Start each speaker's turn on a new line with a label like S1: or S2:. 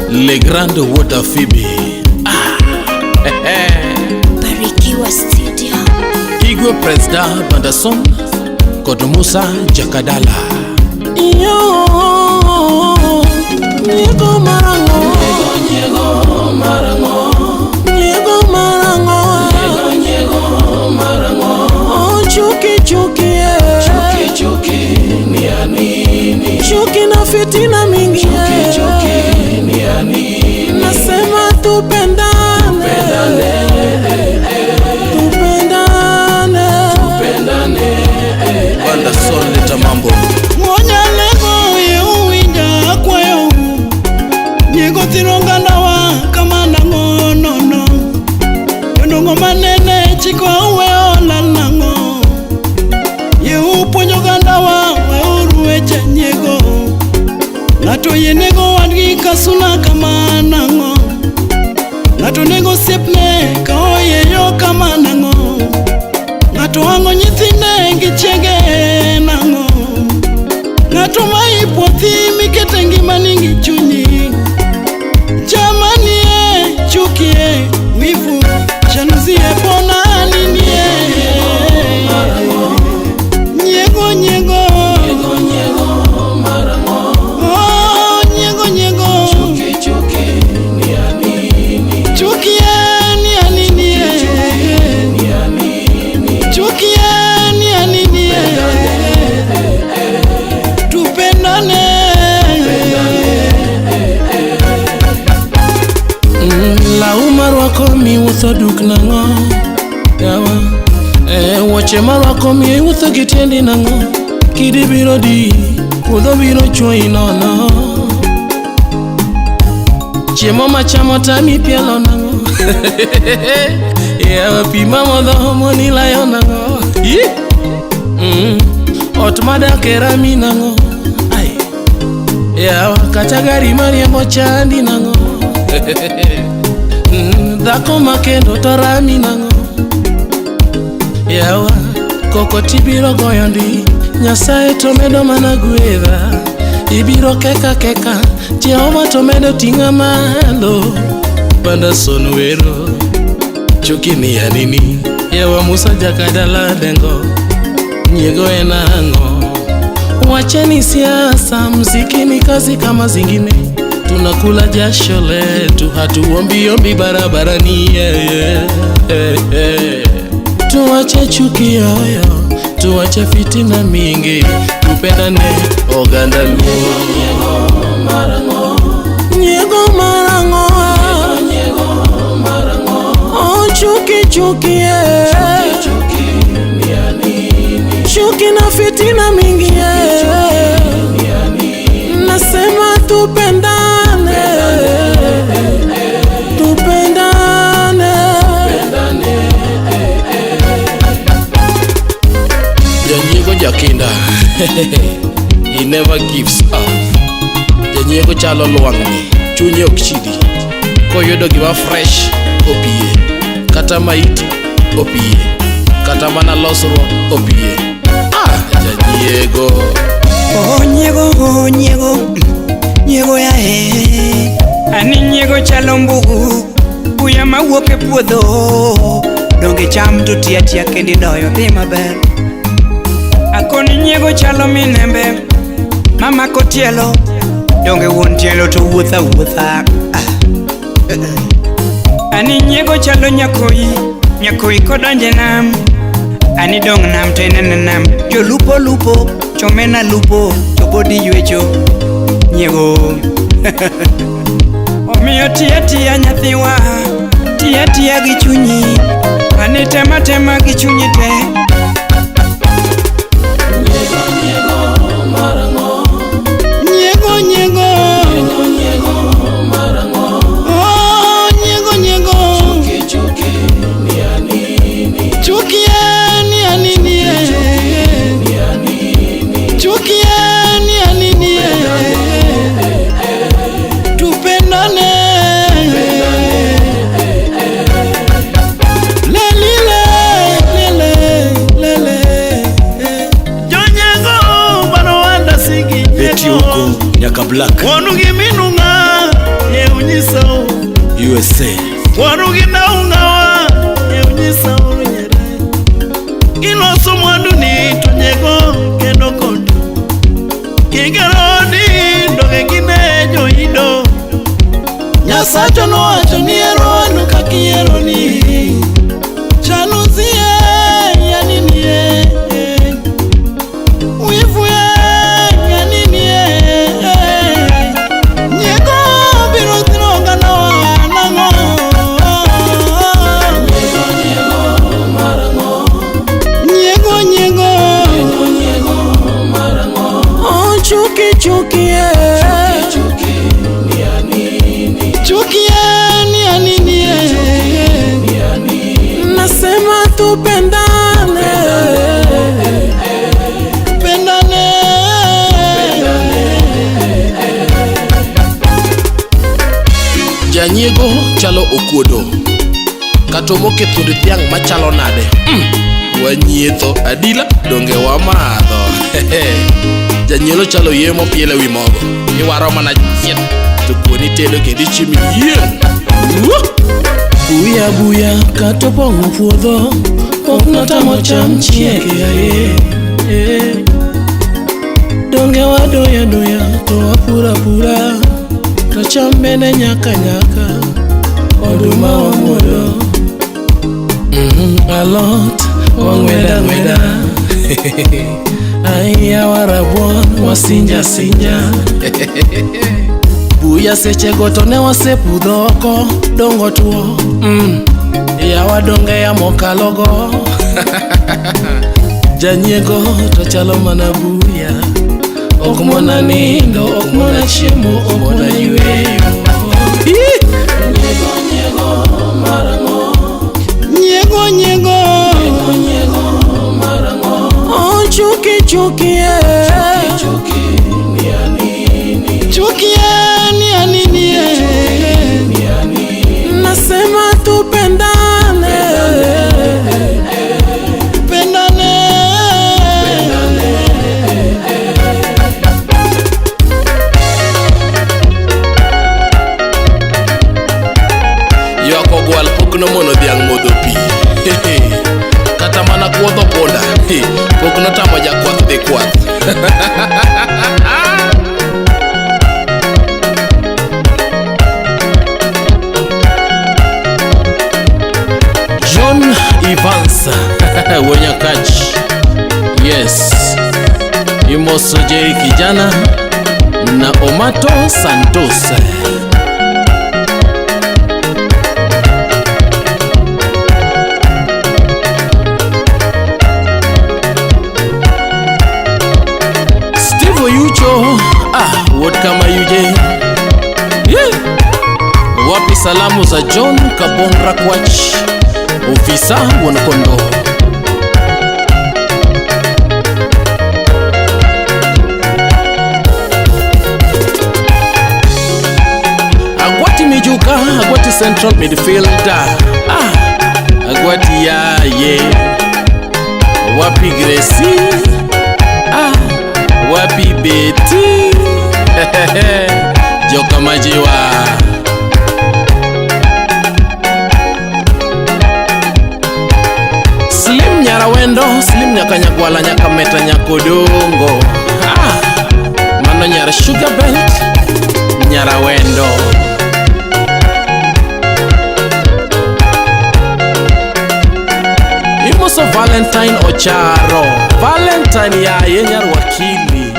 S1: Le grande water Phoebe.
S2: Barikiwa Studio.
S1: Igwe Presda Bandason Kodomusa Jakadala.
S3: Yo, Nyego Marango,
S1: Nyego Marango,
S3: Nyego Marango,
S1: Nyego Marango.
S3: oh chuki chuki
S1: Chuki chuki ni ya nini?
S3: chuki na fitina mingi
S1: Chuki chuki ni ya nini?
S3: nasema tupendane, tupendane.
S1: Bandason leta mambo.
S3: Mwonya lego yuwinja kwa yu Nyego tironganawa kama nango nono Yonongo manene chiko uwe ola nango Yu ponyo gandawa we urueche nyego Nato yenego wadgi kasuna kama nango Nato nego sepne kaoye yo kama nango Nato ango nyithine ngichege nango Nato maipothi mikete ngima ningi chunyi Jamani chukie wivu jaluzie pona ninie Nyego nyego
S1: Nyego Marango.
S3: oh nyego nyego
S1: Chuki chuki ni ya nini?
S3: chukie ni anini
S1: Ni ya nini?
S3: chukie ni anini tupendane la umar wako mi wutho duk nango yawa wache mar wako mi wutho gitiendi nango kidi biro di puodho biro chuoi nono chiemo machamo tami pielo nango yawa pi mamodho moni layo nango ot madake rami nango yawa kata gari mariembo chandi nango dhako makendo to rami nango yawa koko tibiro goyo ndi Nyasaye to medo mana gwedha ibiro keka keka Jehova to medo ting'a malo Bandason wero chuki ni ya nini yawa Musa Jakadala dengo Nyego enango wacheni siasa mziki ni kazi kama zingine tunakula jasho letu hatuombi ombi barabarani tuache chuki yoyo tuache fitina mingi tupendane oganda luo
S1: Nyego Marango.
S3: Nyego Marango
S1: Nyego Marango.
S3: oh chuki chuki
S1: Chuki ni ya nini?
S3: chuki na fitina mingi
S1: Ni ya nini?
S3: nasema tupendane tupendane
S1: Janyego Jakinda. He never gives up. Janyego chalo luangni chunye okchidi koyodo gima fresh opie kata maiti opie kata mana losruok opie Janyego
S4: Oh nyego nyego ya ani nyego chalo mbugu buya mawuok e puodho donge cham to tia kendi doyo dhi maber akoni nyego chalo minembe mama kotielo donge wuon tielo to wuotha ani nyego chalo nyakoi kodonje nam ani dong nam to enene nam lupo chomena lupo to bodi ywecho nyego omiyo tia nyathiwa tia gi chunyi ani tema gi chunyi te
S1: Nyego Marango.
S3: Nyego nyego
S1: Nyego Marango.
S3: oh nyego
S1: Chuki ni ya nini?
S3: chuki ni anini
S1: Ni ya nini?
S3: chuki ni anini tupendane lele Black
S5: Wanugi minunga ye unyisao
S3: USA
S5: Wanugi naungawa ye unyisao yere Iloso mwanduni tonyego kendo kondo Kigeroni ndoge kinejo ido Nyasacho no acho niero anu kakiero ni Chanuzie yaniniye Uifuye yaniniye Nyego biro zinonga na wanango
S1: Nyego marango
S5: Nyego
S1: marango
S5: Oh chuki
S1: Chuki ni anini
S5: Chuki ni anini
S1: Ni anini
S5: Nasema tupendane Pendane
S3: Janyego chalo okuodo Katomo kethundi thiang' machalo nade Wanyietho adila donge wamadho Janyelo chalo yemo piele wi mogo Iwaro mana chiet To kuoni tedo kedi chimi yien Buya buya katopong'o puodho Ok notamo cham chieke aye Donge wadoya doya to wapura pura To cham bende nyaka nyaka Oduma wamuodo Alot wang'weda ng'weda Aiya warabuon wasinja sinja Buya sechego to ne wasepudho oko dongo tuo Yawa donge ya mokalogo Janyego to chalo mana buya Ok mona nindo, ok mona chiemo, ok mona yweyo
S1: Nyego marango
S5: Nyego
S1: marango
S5: Oh chuki
S1: Chuki ni anini
S5: Chuki ni anini
S1: Ni anini
S5: Nasema tupendane Pendane
S3: Yoko gwal pok nomono dhiang' modho pi Kata mana kuodho ponda Pok notamo jakwath dhi kwath John Evans Wonyakach Yes Imoso Jerry kijana Na Omato Santos Yucho what kama yuje Wapi salamu za John Kabongra Kwach Ofisa Wonkondo Agwati Mijuka Agwati Central Midfielder Agwati ya ye Wapi Gracie Wapi Betty Joka majiwa Slim Nyarawendo Slim Nyakanyagwala Nyakameta Nyakodongo Mano Nyara Sugar Belt Nyarawendo Imoso Valentine Ocharo Valentine ya Yenyar Wakili